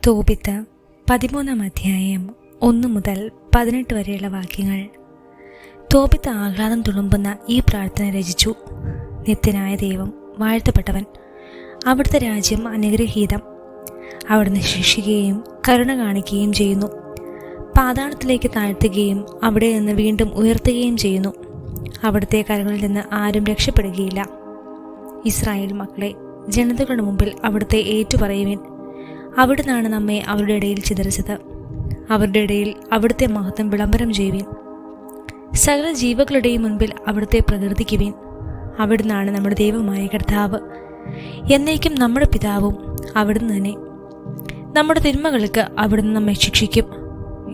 തോബിത്ത് 13 അധ്യായം 1 മുതൽ 18 വരെയുള്ള വാക്യങ്ങൾ. തോബിത്ത് ആഹ്ലാദം തുളുമ്പുന്ന ഈ പ്രാർത്ഥന രചിച്ചു. നിത്യനായ ദൈവം വാഴ്ത്തപ്പെട്ടവൻ, അവിടുത്തെ രാജ്യം അനുഗ്രഹീതം. അവിടുന്ന് ശിക്ഷിക്കുകയും കരുണ കാണിക്കുകയും ചെയ്യുന്നു, പാതാളത്തിലേക്ക് താഴ്ത്തുകയും അവിടെ നിന്ന് വീണ്ടും ഉയർത്തുകയും ചെയ്യുന്നു. അവിടുത്തെ കരങ്ങളിൽ നിന്ന് ആരും രക്ഷപ്പെടുകയില്ല. ഇസ്രായേൽ മക്കളെ, ജനതകളുടെ മുമ്പിൽ അവിടുത്തെ ഏറ്റുപറയുവിൻ. അവിടുന്നാണ് നമ്മെ അവരുടെ ഇടയിൽ ചിതറിച്ചത്. അവരുടെ ഇടയിൽ അവിടുത്തെ മഹത്വം വിളംബരം ചെയ്യുവിൻ. സകല ജീവകളുടെയും മുൻപിൽ അവിടുത്തെ പ്രകീർത്തിക്കുവിൻ. അവിടുന്നാണ് നമ്മുടെ ദൈവമായ കർത്താവ്, എന്നേക്കും നമ്മുടെ പിതാവും അവിടുന്ന് തന്നെ. നമ്മുടെ തിന്മകൾക്ക് അവിടുന്ന് നമ്മെ ശിക്ഷിക്കും,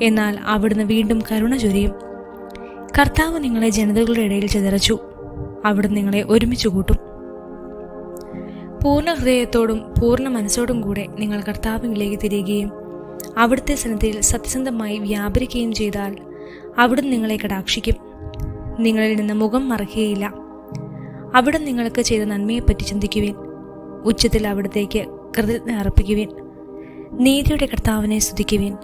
എന്നാൽ അവിടുന്ന് വീണ്ടും കരുണ ചൊരിയും. കർത്താവ് നിങ്ങളെ ജനതകളുടെ ഇടയിൽ ചിതറിച്ചു, അവിടുന്ന് നിങ്ങളെ ഒരുമിച്ച് കൂട്ടും. പൂർണ്ണ ഹൃദയത്തോടും പൂർണ്ണ മനസ്സോടും കൂടെ നിങ്ങൾ കർത്താവിലേക്ക് തിരിയുകയും അവിടുത്തെ സന്നിധിയിൽ സത്യസന്ധമായി വ്യാപരിക്കുകയും ചെയ്താൽ അവിടുന്ന് നിങ്ങളെ കടാക്ഷിക്കും, നിങ്ങളിൽ നിന്ന് മുഖം മറയ്ക്കുകയില്ല. അവിടുന്ന് നിങ്ങൾക്ക് ചെയ്ത നന്മയെപ്പറ്റി ചിന്തിക്കുവിൻ. ഉച്ചത്തിൽ അവിടത്തേക്ക് കൃതജ്ഞത അർപ്പിക്കുവിൻ. നീതിയുടെ കർത്താവിനെ സ്തുതിക്കുവിൻ.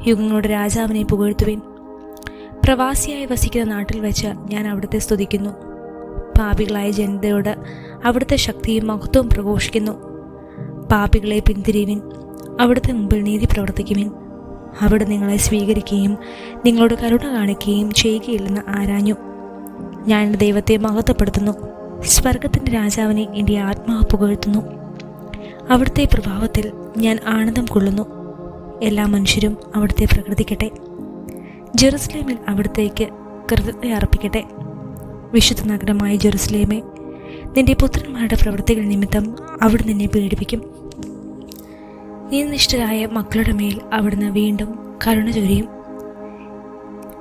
യുഗങ്ങളുടെ രാജാവിനെ പുകഴ്ത്തുവിൻ. പ്രവാസിയായി വസിക്കുന്ന നാട്ടിൽ വെച്ച് ഞാൻ അവിടുത്തെ സ്തുതിക്കുന്നു. പാപികളായ ജനതയോട് അവിടുത്തെ ശക്തിയും മഹത്വവും പ്രഘോഷിക്കുന്നു. പാപികളെ പിന്തിരിവിൻ, അവിടുത്തെ മുമ്പിൽ നീതി പ്രവർത്തിക്കുവിൻ. അവിടെ നിങ്ങളെ സ്വീകരിക്കുകയും നിങ്ങളോട് കരുണ കാണിക്കുകയും ചെയ്യുകയില്ലെന്ന് ആരാഞ്ഞു. ഞാൻ എൻ്റെ ദൈവത്തെ മഹത്വപ്പെടുത്തുന്നു. സ്വർഗത്തിൻ്റെ രാജാവിനെ എൻ്റെ ആത്മാവ് പുകഴ്ത്തുന്നു. അവിടുത്തെ പ്രഭാവത്തിൽ ഞാൻ ആനന്ദം കൊള്ളുന്നു. എല്ലാ മനുഷ്യരും അവിടുത്തെ പ്രകൃതിക്കട്ടെ. ജെറുസലേമിൽ അവിടുത്തേക്ക് കൃതജ്ഞത അർപ്പിക്കട്ടെ. വിശുദ്ധ നഗരമായ ജെറുസലേമേ, നിന്റെ പുത്രന്മാരുടെ പ്രവൃത്തികൾ നിമിത്തം അവിടുന്ന് നിന്നെ പീഡിപ്പിക്കും. നീതിനിഷ്ഠരായ മക്കളുടെ മേൽ അവിടുന്ന് വീണ്ടും കരുണ ചൊരിയും.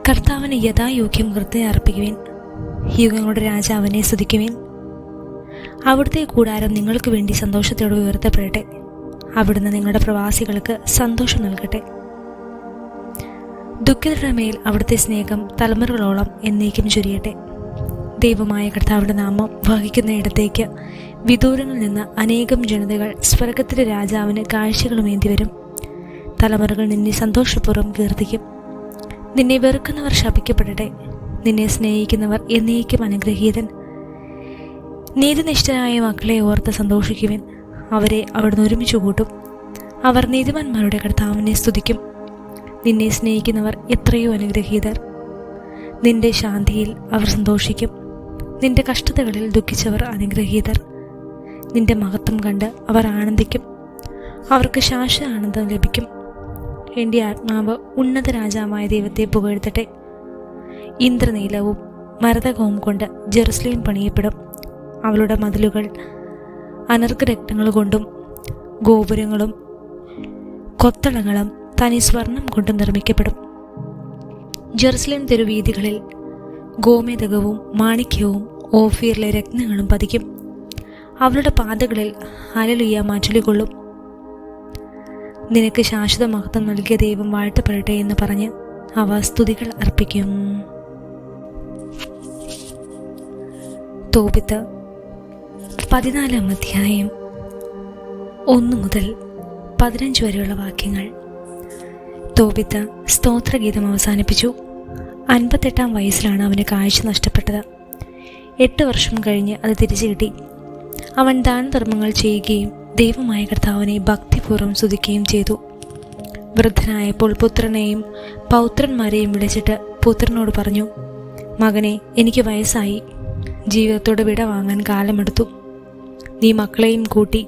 കർത്താവിന് യഥായോഗ്യം കൃത്യത അർപ്പിക്കുവിൻ. യുഗങ്ങളുടെ രാജാവിനെ സ്തുതിക്കുവിൻ. അവിടുത്തെ കൂടാരം നിങ്ങൾക്ക് വേണ്ടി സന്തോഷത്തോടെ ഉയർത്തപ്പെടട്ടെ. അവിടുന്ന് നിങ്ങളുടെ പ്രവാസികൾക്ക് സന്തോഷം നൽകട്ടെ. ദുഃഖിതരുടെ മേൽ അവിടുത്തെ സ്നേഹം തലമുറകളോളം എന്നേക്കും ചൊരിയട്ടെ. ദൈവമായ കർത്താവിൻ്റെ നാമം വഹിക്കുന്ന ഇടത്തേക്ക് വിദൂരങ്ങളിൽ നിന്ന് അനേകം ജനതകൾ സ്വർഗത്തിലെ രാജാവിന് കാഴ്ചകളുമേന്തി വരും. തലമുറകൾ നിന്നെ സന്തോഷപൂർവ്വം കീർത്തിക്കും. നിന്നെ വെറുക്കുന്നവർ ശപിക്കപ്പെടട്ടെ. നിന്നെ സ്നേഹിക്കുന്നവർ എന്നേക്കും അനുഗ്രഹീതൻ. നീതിനിഷ്ഠരായ മക്കളെ ഓർത്ത് സന്തോഷിക്കുവിൻ. അവരെ അവിടുന്ന് ഒരുമിച്ച് കൂട്ടും. അവർ നീതിമാന്മാരുടെ കർത്താവിനെ സ്തുതിക്കും. നിന്നെ സ്നേഹിക്കുന്നവർ എത്രയോ അനുഗ്രഹീതർ. നിന്റെ ശാന്തിയിൽ അവർ സന്തോഷിക്കും. നിന്റെ കഷ്ടതകളിൽ ദുഃഖിച്ചവർ അനുഗ്രഹീതർ. നിന്റെ മഹത്വം കണ്ട് അവർ ആനന്ദിക്കും. അവർക്ക് ശാശ്വത ആനന്ദം ലഭിക്കും. എൻ്റെ ആത്മാവ് ഉന്നത രാജാവായ ദൈവത്തെ പുകഴ്ത്തട്ടെ. ഇന്ദ്രനീലവും മരതകവും കൊണ്ട് ജെറുസലേം പണിയപ്പെടും. അവളുടെ മതിലുകൾ അനർഘരത്നങ്ങൾ കൊണ്ടും ഗോപുരങ്ങളും കൊത്തളങ്ങളും തനി സ്വർണം കൊണ്ടും നിർമ്മിക്കപ്പെടും. ജെറുസലേം തെരുവീഥികളിൽ ഗോമേതകവും മാണിക്യവും ഓഫീറിലെ രത്നങ്ങളും പതിക്കും. അവളുടെ പാതകളിൽ ഹല്ലേലൂയ മാറ്റൊലികൊള്ളും. നിനക്ക് ശാശ്വത മഹത്വം നൽകിയ ദൈവം വാഴ്ത്തപ്പെടട്ടെ എന്ന് പറഞ്ഞ് അവ സ്തുതികൾ അർപ്പിക്കും. തോബിത്ത് 14 അധ്യായം 1 മുതൽ 15 വരെയുള്ള വാക്യങ്ങൾ. തോബിത്ത് സ്തോത്രഗീതം അവസാനിപ്പിച്ചു. 58-ാം വയസ്സിലാണ് അവന് കാഴ്ച നഷ്ടപ്പെട്ടത്. 8 വർഷം കഴിഞ്ഞ് അത് തിരിച്ചു കിട്ടി. അവൻ ദാനധർമ്മങ്ങൾ ചെയ്യുകയും ദൈവമായ കർത്താവിനെ ഭക്തിപൂർവ്വം സ്തുതിക്കുകയും ചെയ്തു. വൃദ്ധനായപ്പോൾ പുത്രനെയും പൗത്രന്മാരെയും വിളിച്ചിട്ട് പുത്രനോട് പറഞ്ഞു, മകനെ, എനിക്ക് വയസ്സായി. ജീവിതത്തോട് വിട വാങ്ങാൻ കാലമെടുത്തു. നീ മക്കളെയും കൂട്ടി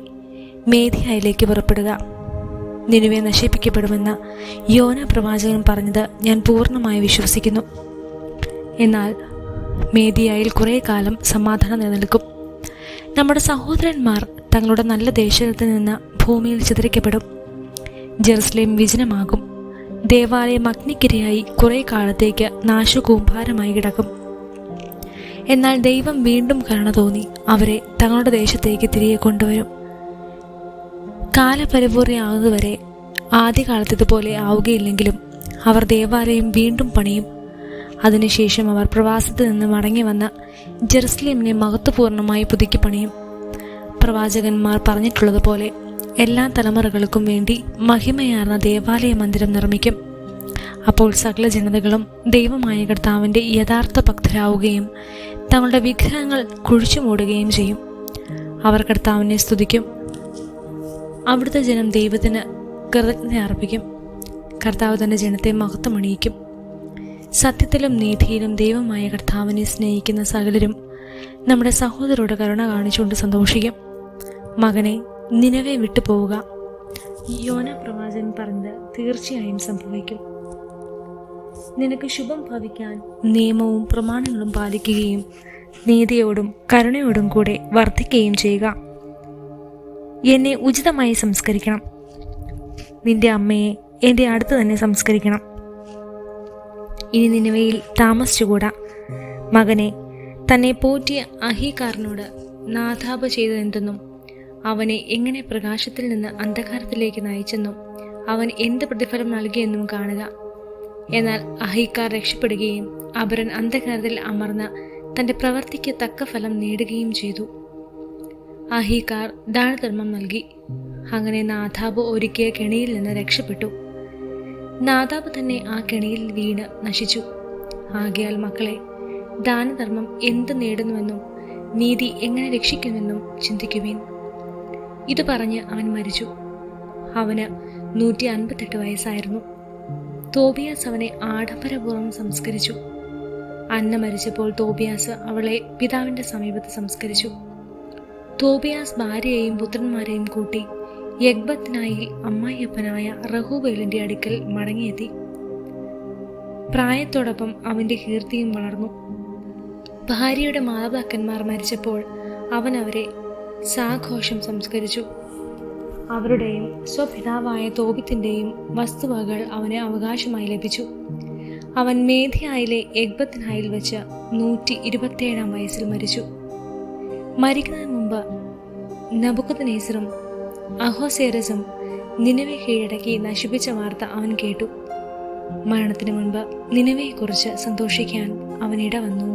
മേദിയയിലേക്ക് പുറപ്പെടുക. നിനുവെ നശിപ്പിക്കപ്പെടുമെന്ന് യോന പ്രവാചകൻ പറഞ്ഞത് ഞാൻ പൂർണ്ണമായി വിശ്വസിക്കുന്നു. എന്നാൽ മേദിയയിൽ കുറേ കാലം സമാധാനം നിലനിൽക്കും. നമ്മുടെ സഹോദരന്മാർ തങ്ങളുടെ നല്ല ദേശത്ത് നിന്ന് ഭൂമിയിൽ ചിതറിക്കപ്പെടും. ജെറുസലേം വിജനമാകും. ദേവാലയം അഗ്നിക്കിരയായി കുറേ കാലത്തേക്ക് നാശകൂമ്പാരമായി കിടക്കും. എന്നാൽ ദൈവം വീണ്ടും കരുണ തോന്നി അവരെ തങ്ങളുടെ ദേശത്തേക്ക് തിരികെ കൊണ്ടുവരും. കാലപരിപൂർണയാകുന്നതുവരെ ആദ്യകാലത്തേതുപോലെ ആവുകയില്ലെങ്കിലും അവർ ദേവാലയം വീണ്ടും പണിയും. അതിനുശേഷം അവർ പ്രവാസത്തിൽ നിന്ന് മടങ്ങി വന്ന ജെറുസലേമിനെ മഹത്വപൂർണ്ണമായി പുതുക്കി പണിയും. പ്രവാചകന്മാർ പറഞ്ഞിട്ടുള്ളതുപോലെ എല്ലാ തലമുറകൾക്കും വേണ്ടി മഹിമയാർന്ന ദേവാലയ മന്ദിരം നിർമ്മിക്കും. അപ്പോൾ സകല ജനതകളും ദൈവമായ കർത്താവിൻ്റെ യഥാർത്ഥ ഭക്തരാവുകയും തങ്ങളുടെ വിഗ്രഹങ്ങൾ കുഴിച്ചു മൂടുകയും ചെയ്യും. അവർ കർത്താവിനെ സ്തുതിക്കും. അവിടുത്തെ ജനം ദൈവത്തിന് കൃതജ്ഞത അർപ്പിക്കും. കർത്താവ് തൻ്റെ ജനത്തെ മഹത്വമണിയിക്കും. സത്യത്തിലും നീതിയിലും ദൈവമായ കർത്താവിനെ സ്നേഹിക്കുന്ന സകലരും നമ്മുടെ സഹോദരോട് കരുണ കാണിച്ചുകൊണ്ട് സന്തോഷിക്കും. മകനെ, നിനവെ വിട്ടു പോവുക. യോന പ്രവാചകൻ പറഞ്ഞത് തീർച്ചയായും സംഭവിക്കും. നിനക്ക് ശുഭം ഭവിക്കാൻ നിയമവും പ്രമാണങ്ങളും പാലിക്കുകയും നീതിയോടും കരുണയോടും കൂടെ വർദ്ധിക്കുകയും ചെയ്യുക. എന്നെ ഉചിതമായി സംസ്കരിക്കണം. നിന്റെ അമ്മയെ എൻ്റെ അടുത്ത് തന്നെ സംസ്കരിക്കണം. ഇനി നിനവയിൽ താമസിച്ചുകൂടാ. മകനെ, തന്നെ പോറ്റിയ അഹീകാരനോട് നാഥാപ ചെയ്തതെന്തെന്നും അവനെ എങ്ങനെ പ്രകാശത്തിൽ നിന്ന് അന്ധകാരത്തിലേക്ക് നയിച്ചെന്നും അവൻ എന്ത് പ്രതിഫലം നൽകിയെന്നും കാണുക. എന്നാൽ അഹീക്കാർ രക്ഷപ്പെടുകയും അപരൻ അന്ധകാരത്തിൽ അമർന്ന തൻ്റെ പ്രവൃത്തിക്ക് തക്ക ഫലം നേടുകയും ചെയ്തു. അഹീക്കാർ ദാനധർമ്മം നൽകി. അങ്ങനെ നാദാബ് ഒരുക്കിയ കെണിയിൽ നിന്ന് രക്ഷപ്പെട്ടു. നാദാബ് തന്നെ ആ കെണിയിൽ വീണ് നശിച്ചു. ആകയാൽ മക്കളെ, ദാനധർമ്മം എന്ത് നേടുന്നുവെന്നും നീതി എങ്ങനെ രക്ഷിക്കുമെന്നും ചിന്തിക്കുവിൻ. ഇത് പറഞ്ഞ് അവൻ മരിച്ചു. അവന് 158 വയസ്സായിരുന്നു. തോബിയാസ് അവനെ ആഡംബരപൂർവ്വം സംസ്കരിച്ചു. അന്ന മരിച്ചപ്പോൾ തോബിയാസ് അവളെ പിതാവിൻ്റെ സമീപത്ത് സംസ്കരിച്ചു. തോബിയാസ് ഭാര്യയെയും പുത്രന്മാരെയും കൂട്ടി യഗ്ബത്തിനായി അമ്മായിയപ്പനായ റഹൂബേലിൻ്റെ അടുക്കൽ മടങ്ങിയെത്തി. പ്രായത്തോടൊപ്പം അവൻ്റെ കീർത്തിയും വളർന്നു. ഭാര്യയുടെ മാതാപിതാക്കന്മാർ മരിച്ചപ്പോൾ അവൻ അവരെ സാഘോഷം സംസ്കരിച്ചു. അവരുടെയും സ്വപിതാവായ തോബിത്തിൻ്റെയും വസ്തുവകൾ അവന് അവകാശമായി ലഭിച്ചു. അവൻ മേദ്യായിലെ എഗ്ബത്തിനായിൽ വെച്ച് 127 വയസ്സിൽ മരിച്ചു. മരിക്കുന്നതിന് മുമ്പ് നബൂഖദ്നേസറും അഹോസേരസും നിനവെ കീഴടക്കി നശിപ്പിച്ച വാർത്ത അവൻ കേട്ടു. മരണത്തിന് മുൻപ് നിനവയെക്കുറിച്ച് സന്തോഷിക്കാൻ അവനിട വന്നു.